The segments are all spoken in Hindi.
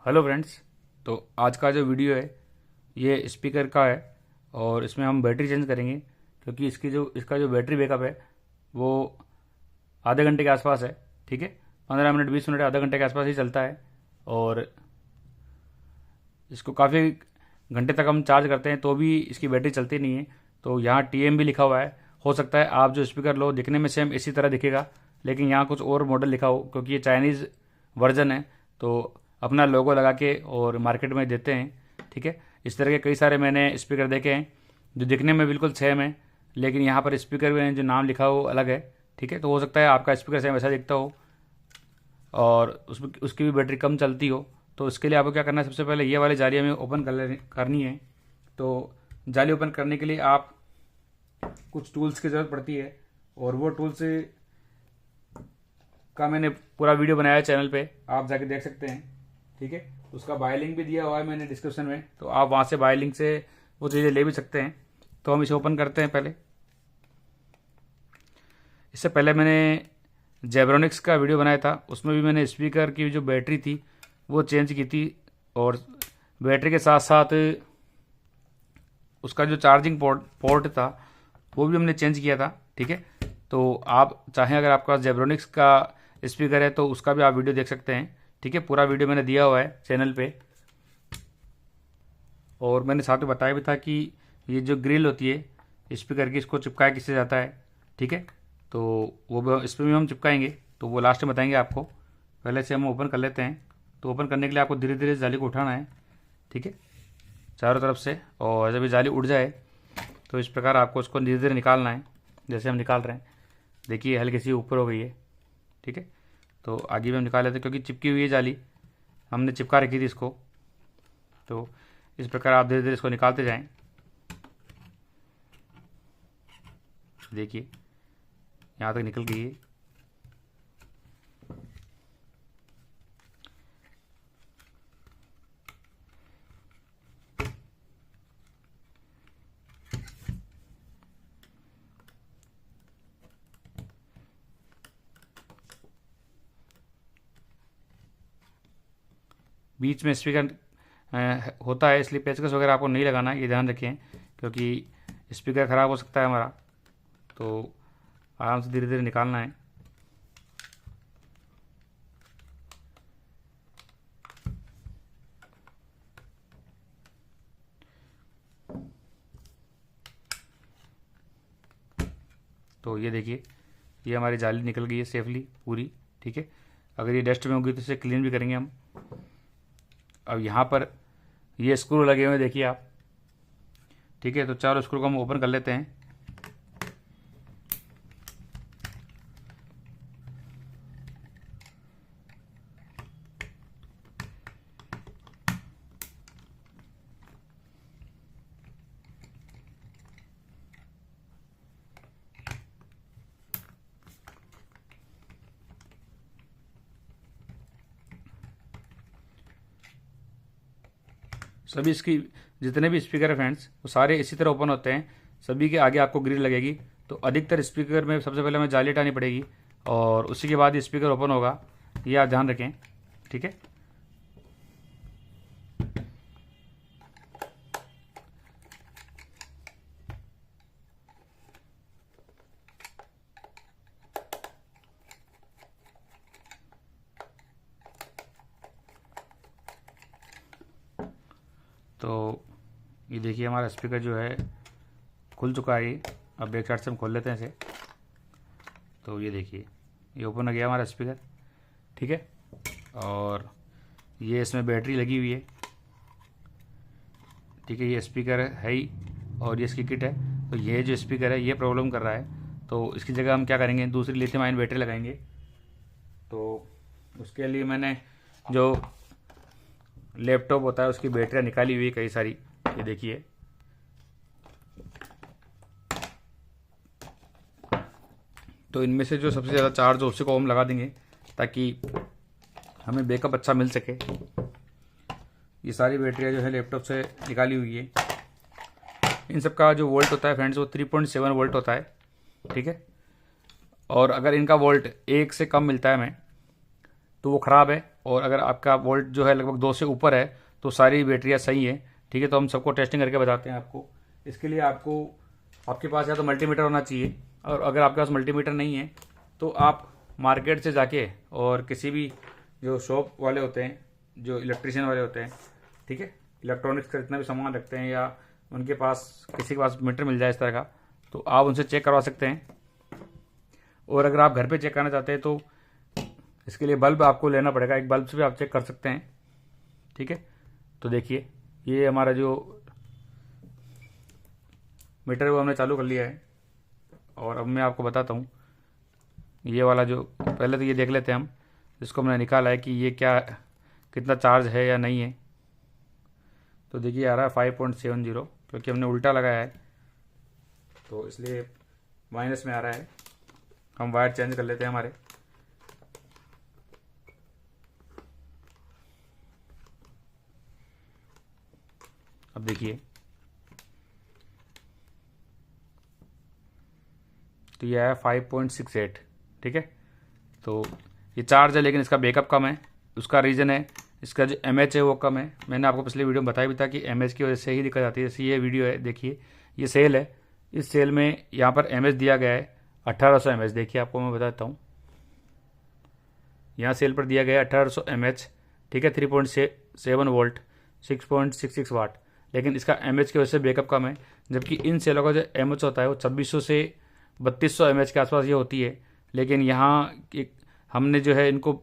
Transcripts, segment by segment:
Hello friends. तो आज का जो वीडियो है ये स्पीकर का है और इसमें हम बैटरी चेंज करेंगे क्योंकि इसका जो बैटरी बैकअप है वो आधे घंटे के आसपास है। ठीक है, 15 मिनट 20 मिनट आधा घंटे के आसपास ही चलता है और इसको काफ़ी घंटे तक हम चार्ज करते हैं तो भी इसकी बैटरी चलती नहीं है। तो यहाँ TM भी लिखा हुआ है। हो सकता है आप जो स्पीकर लो दिखने में सेम इसी तरह दिखेगा, लेकिन यहाँ कुछ और मॉडल लिखा हो क्योंकि ये चाइनीज़ वर्जन है। तो अपना लोगो लगा के और मार्केट में देते हैं। ठीक है, इस तरह के कई सारे मैंने स्पीकर देखे हैं जो दिखने में बिल्कुल सेम है, लेकिन यहाँ पर स्पीकर में जो नाम लिखा हो अलग है। ठीक है, तो हो सकता है आपका स्पीकर सेम ऐसा दिखता हो और उसमें उसकी भी बैटरी कम चलती हो। तो इसके लिए आपको क्या करना है, सबसे पहले ये वाली जाली हमें ओपन करनी है। तो जाली ओपन करने के लिए आप कुछ टूल्स की ज़रूरत पड़ती है और वो टूल्स का मैंने पूरा वीडियो बनाया है चैनल पे, आप जाके देख सकते हैं। ठीक है, उसका बाय लिंक भी दिया हुआ है मैंने डिस्क्रिप्शन में, तो आप वहाँ से बाय लिंक से वो चीज़ें ले भी सकते हैं। तो हम इसे ओपन करते हैं। पहले इससे पहले मैंने जेब्रोनिक्स का वीडियो बनाया था, उसमें भी मैंने स्पीकर की जो बैटरी थी वो चेंज की थी और बैटरी के साथ साथ उसका जो चार्जिंग पोर्ट था वो भी हमने चेंज किया था। ठीक है, तो आप चाहें अगर आपके पास जेब्रोनिक्स का स्पीकर है तो उसका भी आप वीडियो देख सकते हैं। ठीक है, पूरा वीडियो मैंने दिया हुआ है चैनल पे और मैंने साथ में बताया भी था कि ये जो ग्रिल होती है स्पीकर की इसको चिपकाया किससे जाता है। ठीक है, तो इस पर भी हम चिपकाएंगे, तो वो लास्ट में बताएंगे आपको। पहले से हम ओपन कर लेते हैं। तो ओपन करने के लिए आपको धीरे धीरे जाली को उठाना है। ठीक है, चारों तरफ से, और जब ये जाली उड़ जाए तो इस प्रकार आपको उसको धीरे धीरे निकालना है, जैसे हम निकाल रहे हैं। देखिए हल्की सी ऊपर हो गई है। ठीक है, तो आगे भी हम निकाल लेते हैं क्योंकि चिपकी हुई है जाली, हमने चिपका रखी थी इसको। तो इस प्रकार आप धीरे धीरे इसको निकालते जाएं। देखिए यहाँ तक निकल गई है। बीच में स्पीकर होता है, इसलिए पेचकस वगैरह आपको नहीं लगाना, ये ध्यान रखें क्योंकि स्पीकर ख़राब हो सकता है हमारा। तो आराम से धीरे धीरे निकालना है। तो ये देखिए ये हमारी जाली निकल गई है सेफली पूरी। ठीक है, अगर ये डस्ट में होगी तो इसे क्लीन भी करेंगे हम। अब यहाँ पर ये स्क्रू लगे हुए हैं देखिए आप। ठीक है, तो चारों स्क्रू को हम ओपन कर लेते हैं। सभी इसकी जितने भी स्पीकर है फ्रेंड्स वो सारे इसी तरह ओपन होते हैं। सभी के आगे आपको ग्रिल लगेगी। तो अधिकतर स्पीकर में सबसे पहले हमें जाली हटानी पड़ेगी और उसी के बाद ये स्पीकर ओपन होगा, ये आप ध्यान रखें। ठीक है, तो ये देखिए हमारा स्पीकर जो है खुल चुका है। अब बैक साइड से हम खोल लेते हैं इसे। तो ये देखिए ये ओपन हो गया हमारा स्पीकर। ठीक है, और ये इसमें बैटरी लगी हुई है। ठीक है, ये स्पीकर है ही और ये इसकी किट है। तो ये जो स्पीकर है ये प्रॉब्लम कर रहा है, तो इसकी जगह हम क्या करेंगे, दूसरी लिथियम आयन बैटरी लगाएंगे। तो उसके लिए मैंने जो लैपटॉप होता है उसकी बैटरियाँ निकाली हुई है कई सारी, ये देखिए। तो इनमें से जो सबसे ज़्यादा चार्ज हो उसी को हम लगा देंगे ताकि हमें बैकअप अच्छा मिल सके। ये सारी बैटरियाँ जो है लैपटॉप से निकाली हुई है। इन सब का जो वोल्ट होता है फ्रेंड्स वो 3.7 वोल्ट होता है। ठीक है, और अगर इनका वोल्ट 1 से कम मिलता है हमें तो वो ख़राब है, और अगर आपका वोल्ट जो है लगभग 2 से ऊपर है तो सारी बैटरियाँ सही है। ठीक है, तो हम सबको टेस्टिंग करके बताते हैं आपको। इसके लिए आपको आपके पास या तो मल्टीमीटर होना चाहिए, और अगर आपके पास मल्टीमीटर नहीं है तो आप मार्केट से जाके और किसी भी जो शॉप वाले होते हैं, जो इलेक्ट्रिशियन वाले होते हैं, ठीक है, इलेक्ट्रॉनिक्स का जितना भी सामान रखते हैं, या उनके पास किसी के पास मीटर मिल जाए इस तरह का, तो आप उनसे चेक करवा सकते हैं। और अगर आप घर पे चेक करना चाहते हैं तो इसके लिए बल्ब आपको लेना पड़ेगा, एक बल्ब से भी आप चेक कर सकते हैं। ठीक है, तो देखिए ये हमारा जो मीटर है वो हमने चालू कर लिया है, और अब मैं आपको बताता हूँ ये वाला जो, पहले तो ये देख लेते हैं हम, जिसको हमने निकाला है कि ये क्या कितना चार्ज है या नहीं है। तो देखिए आ रहा है 5.70, क्योंकि हमने उल्टा लगाया है तो इसलिए माइनस में आ रहा है। हम वायर चेंज कर लेते हैं हमारे। अब देखिए तो ये है 5.68। ठीक है, तो ये चार्ज है लेकिन इसका बैकअप कम है। उसका रीज़न है इसका जो एमएच है वो कम है। मैंने आपको पिछले वीडियो में बताया भी था कि एमएच की वजह से ही दिक्कत आती है। जैसे ये वीडियो है, देखिए ये सेल है, इस सेल में यहाँ पर एमएच दिया गया है 1800 एमएच। देखिए आपको मैं बताता हूँ, यहाँ सेल पर दिया गया है 1800 एमएच। ठीक है, 3.7 वोल्ट, 6.66 वाट, लेकिन इसका एमएच की वजह से बैकअप कम है। जबकि इन सेलों का जो एमएच होता है वो 2600 से 3200 एमएच के आसपास ये होती है। लेकिन यहाँ हमने जो है इनको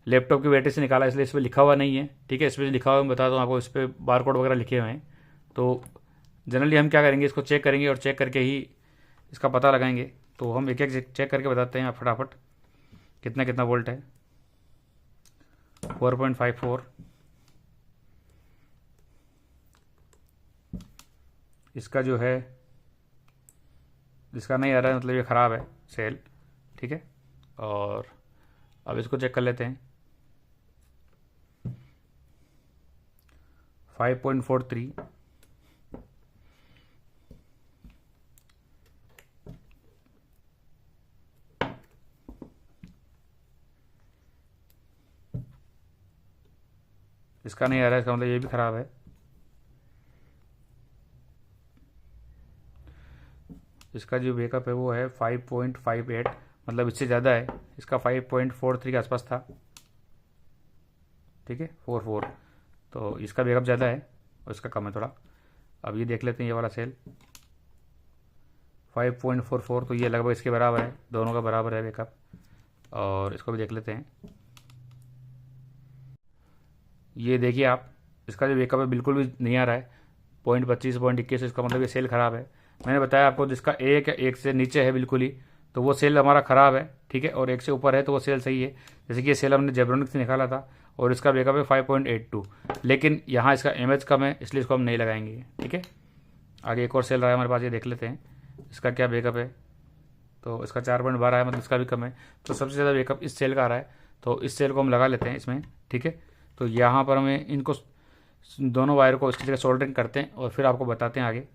लैपटॉप की बैटरी से निकाला, इसलिए इस पर लिखा हुआ नहीं है। ठीक है, इस पर लिखा हुआ मैं बताता हूँ आपको, इस पर बार कोड वगैरह लिखे हुए हैं। तो जनरली हम क्या करेंगे, इसको चेक करेंगे और चेक करके ही इसका पता लगाएंगे। तो हम एक एक चेक करके बताते हैं फटाफट कितना कितना वोल्ट है। 4.54, इसका जो है, इसका नहीं आ रहा है, मतलब ये ख़राब है सेल। ठीक है, और अब इसको चेक कर लेते हैं। 5.43, इसका नहीं आ रहा है, इसका मतलब ये भी ख़राब है। इसका जो बैकअप है वो है 5.58, मतलब इससे ज़्यादा है। इसका 5.43 के आसपास था। ठीक है, 44, तो इसका बैकअप ज़्यादा है और इसका कम है थोड़ा। अब ये देख लेते हैं ये वाला सेल 5.44, तो ये लगभग इसके बराबर है, दोनों का बराबर है बैकअप। और इसको भी देख लेते हैं। ये देखिए आप, इसका जो बैकअप है बिल्कुल भी नहीं आ रहा है, 0.25, 0.21, इसका मतलब ये सेल ख़राब है। मैंने बताया आपको जिसका एक या एक से नीचे है बिल्कुल ही, तो वो सेल हमारा ख़राब है। ठीक है, और एक से ऊपर है तो वो सेल सही है। जैसे कि ये सेल हमने जेब्रोनिक्स से निकाला था और इसका बैकअप है 5.82, लेकिन यहाँ इसका एमएच कम है, इसलिए इसको हम नहीं लगाएंगे। ठीक है, आगे एक और सेल रहा है हमारे पास, ये देख लेते हैं इसका क्या बैकअप है। तो इसका 4.12 है, मतलब इसका भी कम है। तो सबसे ज़्यादा बैकअप इस सेल का आ रहा है, तो इस सेल को हम लगा लेते हैं इसमें। ठीक है, तो यहाँ पर हमें इनको दोनों वायर को इसकी जगह सोल्डरिंग करते हैं और फिर आपको बताते हैं आगे।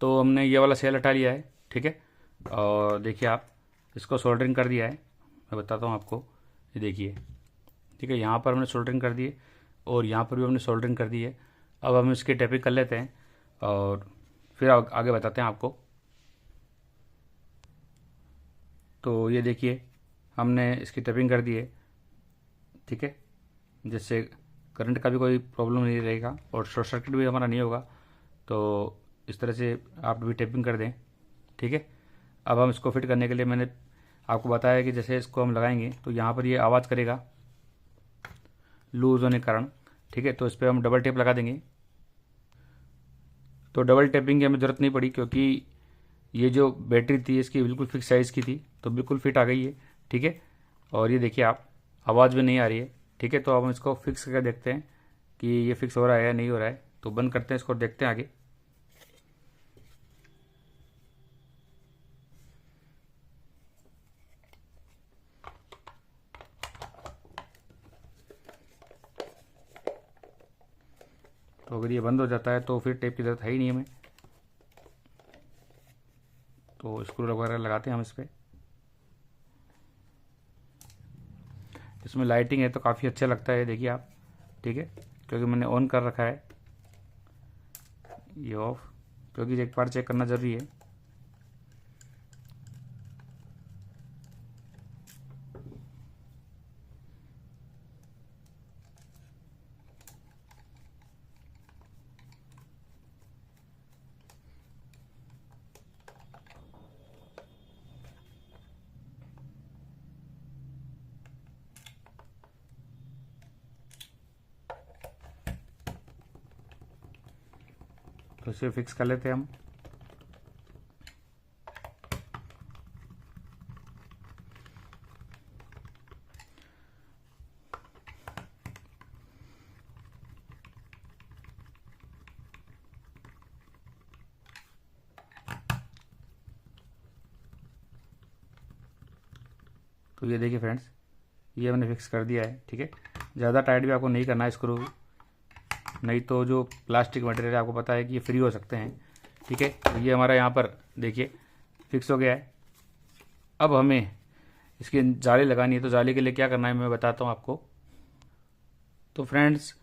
तो हमने ये वाला सेल हटा लिया है। ठीक है, और देखिए आप, इसको सोल्डरिंग कर दिया है। मैं बताता हूँ आपको, ये देखिए। ठीक है, यहाँ पर हमने सोल्डरिंग कर दी है और यहाँ पर भी हमने सोल्डरिंग कर दी है। अब हम इसकी टैपिंग कर लेते हैं और फिर आगे बताते हैं आपको। तो ये देखिए हमने इसकी टैपिंग कर दी है। ठीक है, जिससे करंट का भी कोई प्रॉब्लम नहीं रहेगा और शॉर्ट सर्किट भी हमारा नहीं होगा। तो इस तरह से आप भी टैपिंग कर दें। ठीक है, अब हम इसको फिट करने के लिए मैंने आपको बताया कि जैसे इसको हम लगाएंगे तो यहाँ पर ये आवाज़ करेगा लूज़ होने के कारण। ठीक है, तो इस पर हम डबल टेप लगा देंगे। तो डबल टेपिंग की हमें ज़रूरत नहीं पड़ी, क्योंकि ये जो बैटरी थी इसकी बिल्कुल फिक्स साइज़ की थी, तो बिल्कुल फिट आ गई है। ठीक है, और ये देखिए आप, आवाज़ भी नहीं आ रही है। ठीक है, तो अब हम इसको फिक्स करके देखते हैं कि ये फिक्स हो रहा है या नहीं हो रहा है। तो बंद करते हैं इसको, देखते हैं आगे। तो अगर ये बंद हो जाता है तो फिर टेप की ज़रूरत है ही नहीं हमें। तो स्क्रू वगैरह लगाते हैं हम इस पर। इसमें लाइटिंग है तो काफ़ी अच्छा लगता है, देखिए आप, ठीक है, क्योंकि मैंने ऑन कर रखा है, ये ऑफ, क्योंकि एक बार चेक करना ज़रूरी है। तो इसे फिक्स कर लेते हैं हम। तो ये देखिए फ्रेंड्स, ये मैंने फिक्स कर दिया है, ठीक है। ज़्यादा टाइट भी आपको नहीं करना है स्क्रू, नहीं तो जो प्लास्टिक मटेरियल आपको पता है कि ये फ्री हो सकते हैं, ठीक है। तो ये हमारा यहाँ पर देखिए फिक्स हो गया है। अब हमें इसकी जाली लगानी है, तो जाली के लिए क्या करना है मैं बताता हूँ आपको। तो फ्रेंड्स,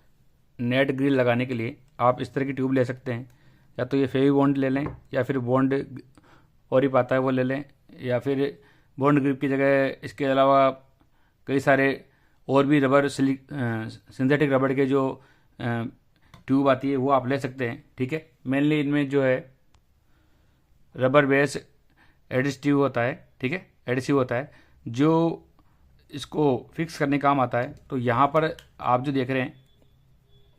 नेट ग्रिल लगाने के लिए आप इस तरह की ट्यूब ले सकते हैं, या तो ये फेवी बॉन्ड ले लें, या फिर बॉन्ड और ही पाता है वो ले लें, या फिर बॉन्ड ग्रिप की जगह इसके अलावा कई सारे और भी रबर सिंथेटिक रबड़ के जो ट्यूब आती है वो आप ले सकते हैं, ठीक है। मेनली इनमें जो है रबर बेस एडिसिव होता है, ठीक है, एडिसिव होता है जो इसको फिक्स करने काम आता है। तो यहाँ पर आप जो देख रहे हैं,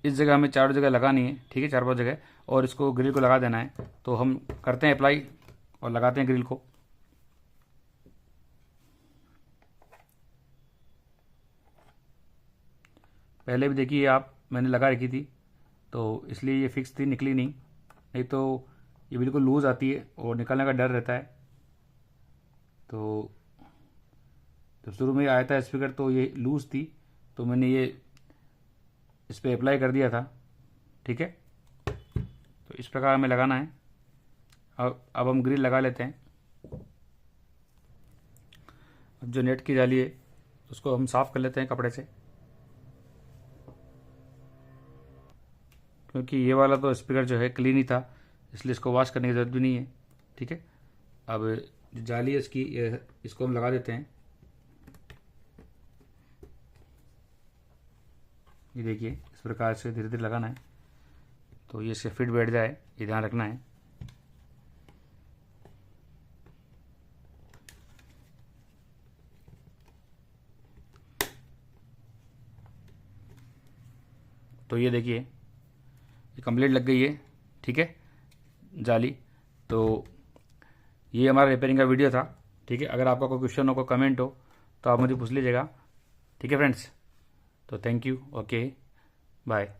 इस जगह हमें चारों जगह लगानी है, ठीक है, 4-5 जगह, और इसको ग्रिल को लगा देना है। तो हम करते हैं अप्लाई और लगाते हैं ग्रिल को। पहले भी देखिए आप, मैंने लगा रखी थी, तो इसलिए ये फिक्स थी, निकली नहीं, नहीं तो ये बिल्कुल लूज़ आती है और निकलने का डर रहता है। तो जब शुरू में आया था स्पीकर तो ये लूज़ थी, तो मैंने ये इस पर अप्लाई कर दिया था, ठीक है। तो इस प्रकार हमें लगाना है। अब हम ग्रिल लगा लेते हैं। अब जो नेट की जाली है उसको हम साफ़ कर लेते हैं कपड़े से, क्योंकि ये वाला तो स्पीकर जो है क्लीन ही था, इसलिए इसको वॉश करने की ज़रूरत भी नहीं है, ठीक है। अब जो जाली है इसकी, इसको हम लगा देते हैं। ये देखिए इस प्रकार से धीरे धीरे लगाना है, तो ये इससे फिट बैठ जाए, ये ध्यान रखना है। तो ये देखिए ये कंप्लीट लग गई है, ठीक है, जाली। तो ये हमारा रिपेयरिंग का वीडियो था, ठीक है। अगर आपका कोई क्वेश्चन हो, कोई कमेंट हो, तो आप मुझे पूछ लीजिएगा, ठीक है फ्रेंड्स। तो थैंक यू, ओके, बाय।